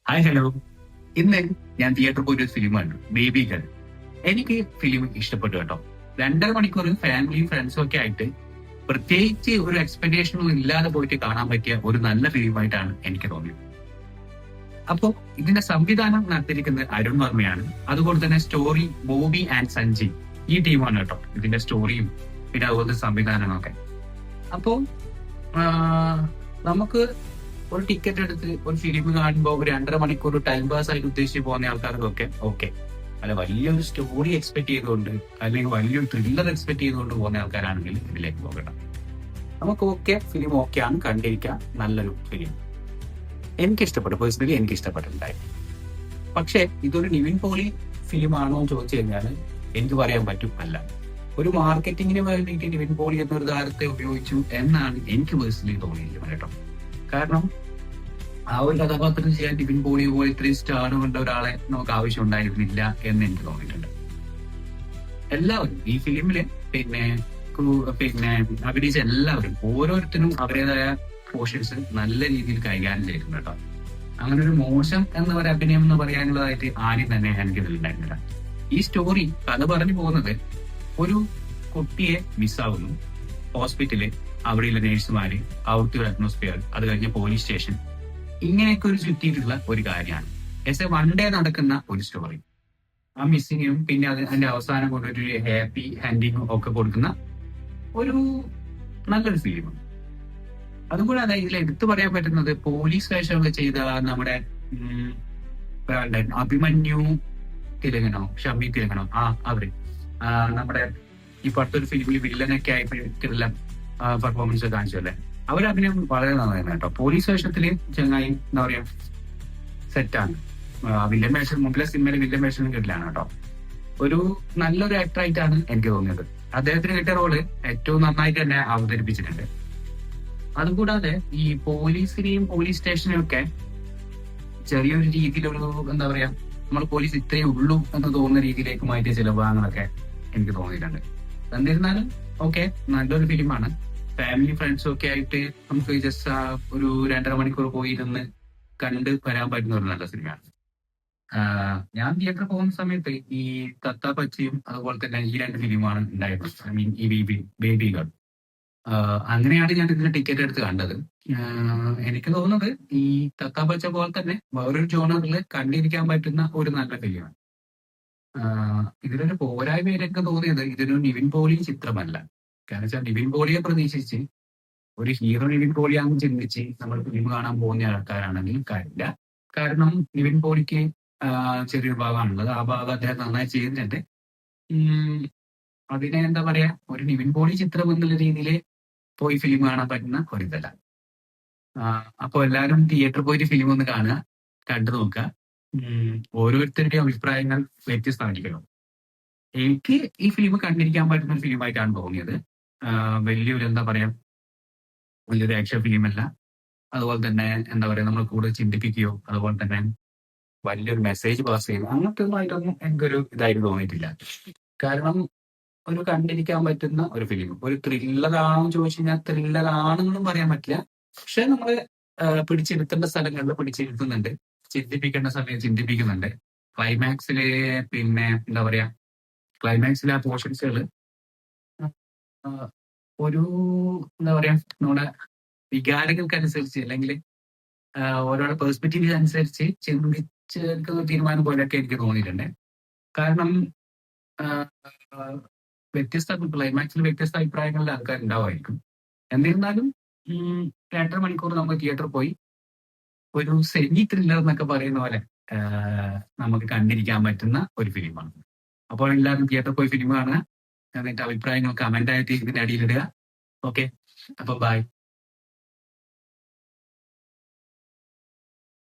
Hi hello. ഇന്ന് ഞാൻ തിയേറ്ററിൽ പോയി ഒരു ഫിലിം കണ്ടു, ബേബി ഗേൾ. എനിക്ക് ഫിലിം ഇഷ്ടപ്പെട്ടു കേട്ടോ. 2.5 മണിക്കൂർ ഫാമിലിയും ഫ്രണ്ട്സും ഒക്കെ ആയിട്ട് പ്രത്യേകിച്ച് ഒരു എക്സ്പെക്ടേഷനും ഇല്ലാതെ പോയിട്ട് കാണാൻ പറ്റിയ ഒരു നല്ല ഫിലിമായിട്ടാണ് എനിക്ക് തോന്നിയത്. അപ്പോൾ ഇതിന്റെ സംവിധാനം നടത്തിയിരിക്കുന്നത് അരുൺ വർമ്മയാണ്. അതുപോലെ തന്നെ സ്റ്റോറി ബോബി ആൻഡ് സഞ്ജയ്, ഈ ടീമാണ് കേട്ടോ ഇതിന്റെ സ്റ്റോറിയും പിന്നെ അതുപോലത്തെ സംവിധാനങ്ങളൊക്കെ. അപ്പോൾ നമുക്ക് ഒരു ടിക്കറ്റ് എടുത്ത് ഒരു ഫിലിം കാണുമ്പോൾ ഒരു 2.5 മണിക്കൂർ ടൈം പാസ് ആയിട്ട് ഉദ്ദേശിച്ച് പോകുന്ന ആൾക്കാർക്കൊക്കെ ഓക്കെ. അല്ല, വലിയൊരു സ്റ്റോറി എക്സ്പെക്ട് ചെയ്തുകൊണ്ട് അല്ലെങ്കിൽ വലിയൊരു ത്രില്ലർ എക്സ്പെക്ട് ചെയ്തുകൊണ്ട് പോകുന്ന ആൾക്കാരാണെങ്കിൽ ഇതിലേക്ക് പോകണം. നമുക്ക് ഓക്കെ, ഫിലിം ഓക്കെ ആണ്, കണ്ടിരിക്കാം, നല്ലൊരു ഫിലിം. എനിക്ക് ഇഷ്ടപ്പെട്ടു, പേഴ്സണലി എനിക്ക് ഇഷ്ടപ്പെട്ടിട്ടുണ്ടായി. പക്ഷേ ഇതൊരു നിവിൻ പോളി ഫിലിം ആണോ എന്ന് ചോദിച്ചു കഴിഞ്ഞാൽ എനിക്ക് പറയാൻ പറ്റും അല്ല. ഒരു മാർക്കറ്റിങ്ങിന് വേണ്ടിയിട്ട് നിവിൻ പോളി എന്നൊരു താരത്തെ ഉപയോഗിച്ചു എന്നാണ് എനിക്ക് പേഴ്സണലി തോന്നിയിരിക്കുന്നത് കേട്ടോ. കാരണം ആ ഒരു കഥാപാത്രം ചെയ്യാൻ നിവിൻ പോളി പോലെ ഇത്രയും സ്റ്റാറുകളുടെ ഒരാളെ നമുക്ക് ആവശ്യം ഉണ്ടായിരുന്നില്ല എന്ന് എനിക്ക് തോന്നിയിട്ടുണ്ട്. എല്ലാവരും ഈ ഫിലിമില് പിന്നെ അഭിനയിച്ച എല്ലാവരും ഓരോരുത്തരും അവരുടേതായ പോർഷൻസ് നല്ല രീതിയിൽ കൈകാര്യം ചെയ്തിട്ടുണ്ട് കേട്ടോ. അങ്ങനെ ഒരു മോശം എന്ന ഒരു അഭിനയം എന്ന് പറയാനുള്ളതായിട്ട് ആരും തന്നെ എനിക്ക് ഇതിലുണ്ടായിരുന്നില്ല. ഈ സ്റ്റോറി കഥ പറഞ്ഞു പോകുന്നത് ഒരു കുട്ടിയെ മിസ്സാവുന്നു, ഹോസ്പിറ്റല്, അവിടെയുള്ള നേഴ്സുമാര്, അവിടുത്തെ ഒരു അറ്റ്മോസ്ഫിയർ, അത് കഴിഞ്ഞ പോലീസ് സ്റ്റേഷൻ, ഇങ്ങനെയൊക്കെ ഒരു ചുറ്റിയിട്ടുള്ള ഒരു കാര്യമാണ്. എസ് എ വൺ ഡേ നടക്കുന്ന ഒരു സ്റ്റോറി. ആ മിസ്സിങ്ങും പിന്നെ അതിന്റെ അവസാനം കൊണ്ടൊരു ഹാപ്പി ഹാൻഡിങ്ങും ഒക്കെ കൊടുക്കുന്ന ഒരു നല്ലൊരു ഫിലിം. അതുകൂടാതെ ഇതിൽ എടുത്തു പറയാൻ പറ്റുന്നത് പോലീസ് വേഷമൊക്കെ ചെയ്ത നമ്മുടെ അഭിമന്യു തിലകനോ ഷമി തിലകനോ അവര് നമ്മുടെ ഈ പത്തൊരു ഫിലിമിൽ വില്ലനൊക്കെ ആയിട്ടുള്ള പെർഫോമൻസ് കാണിച്ചല്ലേ, അവരഭിനയം വളരെ നന്നായിരുന്നു കേട്ടോ. പോലീസ് വേഷത്തില് ചങ്ങായി എന്താ പറയാ സെറ്റാണ്. വില്ലൻ വേഷം മുമ്പിലെ സിനിമയിലെ വില്ലൻ വേഷം കിട്ടില്ലാണ് കേട്ടോ. ഒരു നല്ലൊരു ആക്ടർ ആയിട്ടാണ് എനിക്ക് തോന്നിയത്. അദ്ദേഹത്തിന് കിട്ടിയ റോള് ഏറ്റവും നന്നായിട്ട് തന്നെ അവതരിപ്പിച്ചിട്ടുണ്ട്. അതുകൂടാതെ ഈ പോലീസിനെയും പോലീസ് സ്റ്റേഷനെയും ഒക്കെ ചെറിയൊരു രീതിയിലുള്ള എന്താ പറയാ, നമ്മൾ പോലീസ് ഇത്രയേ ഉള്ളൂ എന്ന് തോന്നുന്ന രീതിയിലേക്ക് മാറ്റിയ ചില ഭാഗങ്ങളൊക്കെ എനിക്ക് തോന്നിയിട്ടുണ്ട്. എന്നിരുന്നാലും ഓക്കെ, നല്ലൊരു ഫിലിമാണ്. ഫാമിലി ഫ്രണ്ട്സും ഒക്കെ ആയിട്ട് നമുക്ക് ജസ്റ്റ് ഒരു 2.5 മണിക്കൂർ പോയി ഇരുന്ന് കണ്ട് വരാൻ പറ്റുന്ന ഒരു നല്ല സിനിമയാണ്. ഞാൻ തിയേറ്ററിൽ പോകുന്ന സമയത്ത് ഈ തത്ത പച്ചയും അതുപോലെ തന്നെ ഈ 2 ഫിലിമാണ് ഉണ്ടായിരുന്നത്. ഐ മീൻ ഈ ബേബി ഗേൾ. അങ്ങനെയാണ് ഞാൻ ഇതിന്റെ ടിക്കറ്റ് എടുത്ത് കണ്ടത്. എനിക്ക് തോന്നുന്നത് ഈ തത്ത പച്ച പോലെ തന്നെ വേറൊരു ജോണറിൽ കണ്ടിരിക്കാൻ പറ്റുന്ന ഒരു നല്ല ഫിലിമാണ്. ഇതിലൊരു പോരായ്മ എനിക്ക് തോന്നിയത് ഇതൊരു നിവിൻ പോളി ചിത്രമല്ല. കാരണം വെച്ചാൽ നിവിൻ പോളിയെ പ്രതീക്ഷിച്ച് ഒരു ഹീറോ നിവിൻ പോളിയാണെന്ന് ചിന്തിച്ച് നമ്മൾ ഫിലിം കാണാൻ പോകുന്ന ആൾക്കാരാണെങ്കിൽ കാര്യമില്ല. കാരണം നിവിൻ പോളിക്ക് ചെറിയൊരു ഭാഗമാണുള്ളത്. ആ ഭാഗം അദ്ദേഹം നന്നായി ചെയ്യുന്നുണ്ട്. അതിനെ എന്താ പറയാ, ഒരു നിവിൻ പോളി ചിത്രം എന്നുള്ള രീതിയിൽ പോയി ഫിലിം കാണാൻ പറ്റുന്ന ഒരിതല്ല. അപ്പോൾ എല്ലാവരും തിയേറ്ററിൽ പോയിട്ട് ഫിലിം ഒന്ന് കാണുക, കണ്ടു നോക്കുക. ഓരോരുത്തരുടെയും അഭിപ്രായങ്ങൾ വ്യത്യസ്തമായിരിക്കണം. എനിക്ക് ഈ ഫിലിം കണ്ടിരിക്കാൻ പറ്റുന്ന ഒരു ഫിലിമായിട്ടാണ് തോന്നിയത്. വലിയൊരു എന്താ പറയാ, വലിയൊരു ആക്ഷൻ ഫിലിമല്ല. അതുപോലെ തന്നെ എന്താ പറയാ, നമ്മൾ കൂടുതൽ ചിന്തിപ്പിക്കുകയോ അതുപോലെ തന്നെ വലിയൊരു മെസ്സേജ് പാസ് ചെയ്യുക അങ്ങനത്തെ ഒന്നായിട്ടൊന്നും എനിക്കൊരു ഇതായിട്ട് തോന്നിയിട്ടില്ല. കാരണം ഒരു കണ്ടിരിക്കാൻ പറ്റുന്ന ഒരു ഫിലിം. ഒരു ത്രില്ലർ ആണെന്ന് ചോദിച്ചു കഴിഞ്ഞാൽ ത്രില്ലർ ആണെന്നും പറയാൻ പറ്റില്ല. പക്ഷെ നമ്മള് പിടിച്ചിരുത്തേണ്ട സ്ഥലങ്ങളിൽ പിടിച്ചിരുത്തുന്നുണ്ട്, ചിന്തിപ്പിക്കേണ്ട സമയം ചിന്തിപ്പിക്കുന്നുണ്ട്. ക്ലൈമാക്സില് പിന്നെ എന്താ പറയാ, ക്ലൈമാക്സിലെ ആ പോർഷൻസുകൾ ഒരു എന്താ പറയാ, നമ്മുടെ വികാരങ്ങൾക്കനുസരിച്ച് അല്ലെങ്കിൽ ഓരോ പെർസ്പെക്റ്റീവ് അനുസരിച്ച് ചിന്തിച്ചെടുക്കുന്ന തീരുമാനം പോലെയൊക്കെ എനിക്ക് തോന്നിയിട്ടുണ്ട്. കാരണം വ്യത്യസ്ത ക്ലൈമാക്സിൽ വ്യത്യസ്ത അഭിപ്രായങ്ങളിലെ ആൾക്കാർ ഉണ്ടാവുമായിരിക്കും. എന്നിരുന്നാലും 2.5 മണിക്കൂർ നമ്മൾ തിയേറ്ററിൽ പോയി ഒരു സെമി ത്രില്ലർ എന്നൊക്കെ പറയുന്ന പോലെ നമുക്ക് കണ്ടിരിക്കാൻ പറ്റുന്ന ഒരു ഫിലിമാണ്. അപ്പോൾ എല്ലാവരും തിയേറ്ററിൽ പോയി ഫിലിം കാണുക, എന്നിട്ട് അഭിപ്രായങ്ങൾ കമന്റ് ആയിട്ട് ഇതിന്റെ അടിയിലിടുക. ഓക്കെ, അപ്പൊ ബൈ.